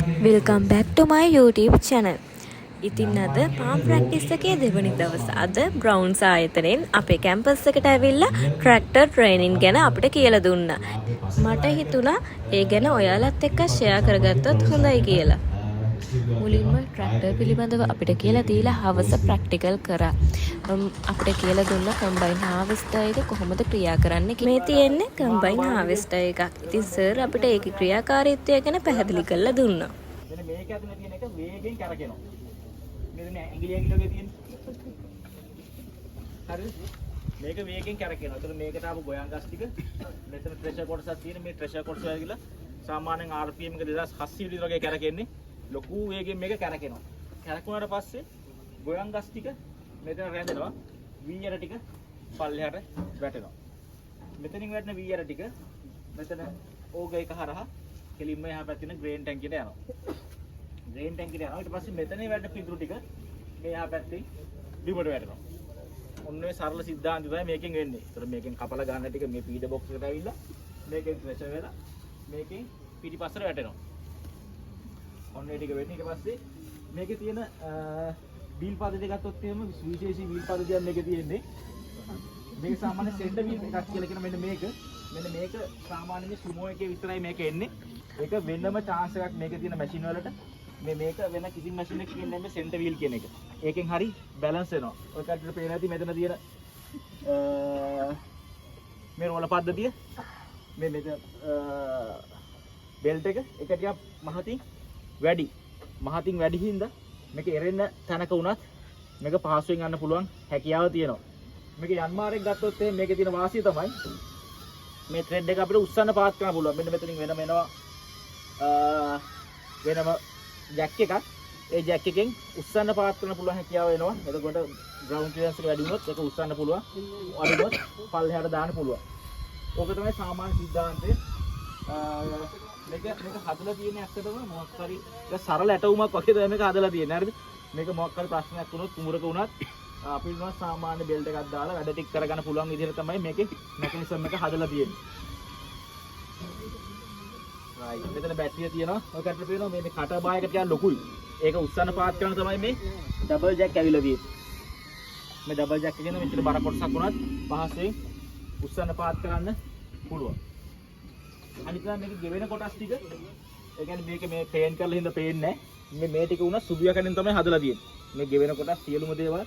Welcome back to my YouTube channel. ඉතින් අද palm practice එකේ දෙවනි දවස. අද බ්‍රවුන්ස් ආයතනයෙන් අපේ කැම්පස් එකට ඇවිල්ලා ට්‍රැක්ටර් ට්‍රේනින් ගැන අපිට කියලා දුන්නා. මට හිතුණා ඒ ගැන ඔයාලත් එක්ක ෂෙයා කරගත්තොත් හොඳයි කියලා. මුලින්ම ට්‍රැක්ටර් පිළිබඳව අපිට කියලා දීලා හවස ප්‍රැක්ටිකල් කරා. අපිට කියලා දුන්නා කම්බයින් හාර්වෙස්ටර් එක කොහොමද ක්‍රියා කරන්නේ කියලා. මේ තියෙන්නේ කම්බයින් හාර්වෙස්ටර් එකක්. ඉතින් සර් අපිට ඒකේ ක්‍රියාකාරීත්වය ගැන පැහැදිලි කරලා දුන්නා. මෙන්න මේක ඇතුලේ තියෙන එක වේගෙන් කරකිනවා. මෙතන ඇඟිලි ඇඟිලි වගේ තියෙන. හරිද? මේක වේගෙන් කරකිනවා. ඒතර මේකට ආපු ගොයන් ගස් ටික මෙතන ට්‍රෙෂර් කොටසක් තියෙන. මේ ට්‍රෙෂර් කොටස ඇවිල්ලා සාමාන්‍යයෙන් RPM එක 2700 විතර වගේ කරකෙන්නේ. ලොකු වේගෙන් මේක කරකිනවා. කරකුණාට පස්සේ ගොයන් ගස් ටික මෙතන රැඳෙනවා. වීයර ටික පල්ලෙහාට වැටෙනවා. මෙතනින් වැටෙන වීයර ටික මෙතන ඕග එක හරහා කෙලින්ම එහා පැත්තේ ග්‍රේන් ටැංකියට යනවා. ග්‍රේන් ටැංකියට යනවා. ඊට පස්සේ මෙතනේ වැඩ පිටුරු ටික මේ එහා පැත්තේ බිමට වැටෙනවා. ඔන්න ඔය සරල සිද්ධාන්තය තමයි මේකෙන් වෙන්නේ. ඒතර මේකෙන් කපලා ගන්න ටික මේ පීඩ බොක්ස් එකට ඇවිල්ලා මේකෙන් ප්‍රෙෂර් වෙලා මේකෙන් පිටිපස්සට වැටෙනවා. ඔන්න ඒ ටික වෙන්නේ. ඊට පස්සේ මේකේ තියෙන වීල් පද්ධතිය ගත්තොත් එහෙම විශේෂී වීල් පද්ධතියක් මේකේ තියෙන්නේ. මේක සාමාන්‍ය සෙන්ටර් වීල් එකක් කියලා කියන මෙන්න මේක. මෙන්න මේක සාමාන්‍යයෙන් සුමෝ එකේ විතරයි මේක එන්නේ. ඒක වෙනම chance එකක් මේකේ තියෙන මැෂින් වලට. මේක වෙන කිසිම මැෂින් එකකින් එන්නේ නැහැ සෙන්ටර් වීල් කියන එක. ඒකෙන් හරි බැලන්ස් වෙනවා. ඔය කට්ටියට පේන ඇති මෙතන තියෙන මේ රෝල පද්ධතිය. මේ මෙතන බෙල්ට් එක ටිකක් මහතින් වැඩි. මහතින් වැඩි හින්දා මේක එරෙන්න තැනක වුණත් මේක පහසුවෙන් යන්න පුළුවන් හැකියාව තියෙනවා. මේක යන්මාරයක් ගත්තොත් එහෙනම් මේකේ තියෙන වාසිය තමයි මේ ත්‍රෙඩ් එක අපිට උස්සන්න පාත් කරන්න පුළුවන්. මෙන්න මෙතනින් වෙනම එනවා වෙනම ජැක් එකක්. ඒ ජැක් එකෙන් උස්සන්න පාත් කරන්න පුළුවන් හැකියාව එනවා. එතකොට ග්‍රවුන්ඩ් ක්ලියරන්ස් එක වැඩි වුණොත් ඒක උස්සන්න පුළුවන්. අඩු වුණොත් පල්ලෙහාට දාන්න පුළුවන්. ඕක තමයි සාමාන්‍ය සිද්ධාන්තය. මේක හදලා තියෙන්නේ ඇත්තටම මොකක් හරි ඒක සරල ඇටවුමක් වගේ තමයි මේක හදලා තියෙන්නේ. හරිද? මේක මොකක් හරි ප්‍රශ්නයක් වුණොත් කුඹරක වුණත් අපිට උනා සාමාන්‍ය බෙල්ට් එකක් දාලා වැඩ ටික කරගන්න පුළුවන් විදිහට තමයි මේකේ මෙකැනිසම් එක හදලා තියෙන්නේ. රයිට්. මෙතන බැටරිය තියෙනවා. ඔය කටට පේනවා මේ කටර් බාර් එක ටිකක් ලොකුයි. ඒක උස්සන්න පාත් කරන තමයි මේ ඩබල් ජැක් ඇවිල්ලා තියෙන්නේ. මේ ඩබල් ජැක් එකෙන් මෙච්චර බර කොටසක් වුණත් පහසෙන් උස්සන්න පාත් කරන්න පුළුවන්. අනිත් එක මේක ගෙවෙන කොටස් ටික ඒ කියන්නේ මේක මේ පේන් කරලා හින්දා පේන්නේ නැහැ. මේ ටික උනා සුබිය කඩෙන් තමයි හදලා තියෙන්නේ. මේ ගෙවෙන කොටස් සියලුම දේවල්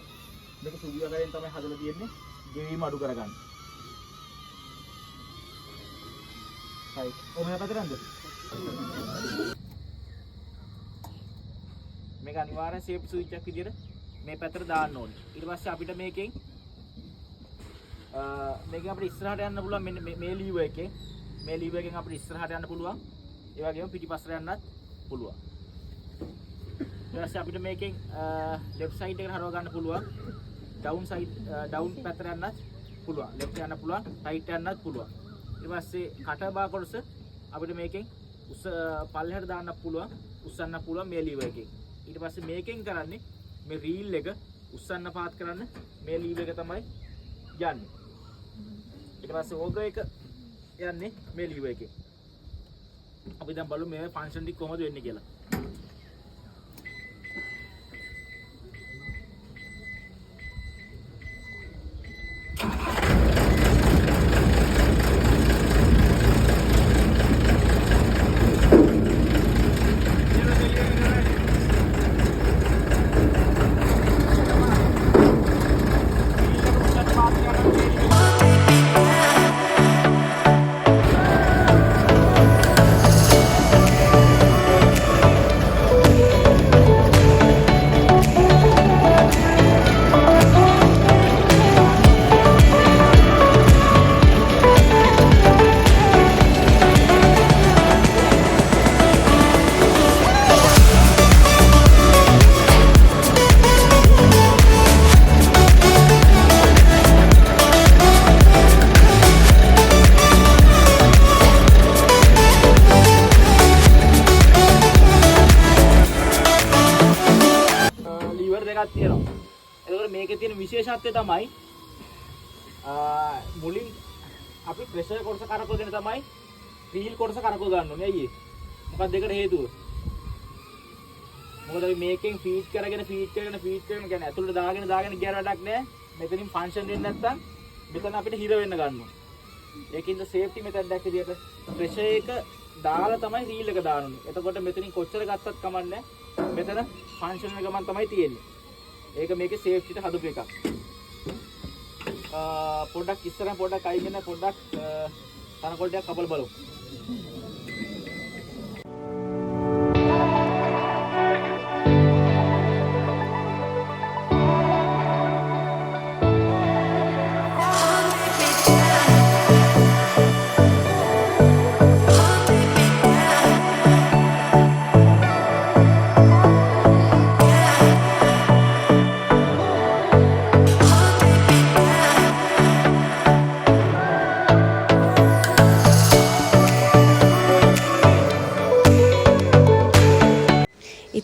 මේක සුබිය කඩෙන් තමයි හදලා තියෙන්නේ. ගෙවීම අඩු කරගන්න. හයි. ඔය පැත්තටද? මේක අනිවාර්යෙන් සේෆ්ටි ස්විච් එකක් විදියට මේ පැත්තට දාන්න ඕනේ. ඊට පස්සේ අපිට මේකෙන් අපිට ඉස්සරහට යන්න පුළුවන් මෙන්න මේ ලීවර් එකෙන්. මේ ලීවර් එකෙන් අපිට ඉස්සරහට යන්න පුළුවන්. ඒ වගේම පිටිපස්සට යන්නත් පුළුවන්. ඊට පස්සේ අපිට මේකෙන් ලෙෆ්ට් සයිඩ් එකට හරව ගන්න පුළුවන්. ඩවුන් පැත්තට යන්නත් පුළුවන්. ලෙෆ්ට් යන්න පුළුවන්, රයිට් යන්නත් පුළුවන්. ඊට පස්සේ කටර් බාර් කොටස අපිට මේකෙන් පල්ලෙහාට දාන්න පුළුවන්, උස්සන්න පුළුවන් මේ ලීවර් එකෙන්. ඊට පස්සේ මේකෙන් කරන්නේ මේ රීල් එක උස්සන්න පාත් කරන්න මේ ලීවර් එක තමයි යන්නේ. ඊට පස්සේ ඕග එක යන්නේ මේ ලීවර් එකෙන්. අපි දැන් බලමු මේ ෆන්ක්ෂන් ටික කොහොමද වෙන්නේ කියලා. එතකොට මේකේ තියෙන විශේෂත්වය තමයි මුලින් අපි ප්‍රෙෂර් කොටස කරකවගෙන තමයි රීල් කොටස කරකව ගන්න ඕනේ. අයියේ මොකක්ද දෙකට හේතුව? මොකද අපි මේකෙන් ෆීඩ් කරගෙන කියන්නේ ඇතුළට දාගෙන ගියර වැඩක් නෑ. මෙතනින් ෆන්ක්ෂන් වෙන්නේ නැත්තම් මෙතන අපිට හිර වෙන්න ගන්නවා. ඒකින්ද සේෆ්ටි මෙතඩ් එකක් විදියට ප්‍රෙෂර් එක දාලා තමයි රීල් එක දාන්න ඕනේ. එතකොට මෙතනින් කොච්චර ගත්තත් කමන්නේ මෙතන ෆන්ක්ෂන් වෙන ගමන් තමයි තියෙන්නේ. ඒක මේකේ සේෆ්ටිට හදපු එකක්. පොඩ්ඩක් ඉස්සරහ පොඩ්ඩක් අයිගෙන පොඩ්ඩක් තනකොළයක් කපලා බලමු.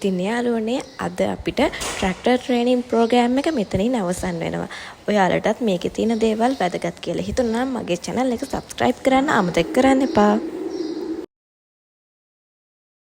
ඉතින් යාළුවනේ අද අපිට ට්‍රැක්ටර් ට්‍රේනින් ප්‍රෝග්‍රෑම් එක මෙතනින් අවසන් වෙනවා. ඔයාලටත් මේකේ තියෙන දේවල් වැදගත් කියලා හිතුණා නම් මගේ channel එක subscribe කරන්න අමතක කරන්න එපා.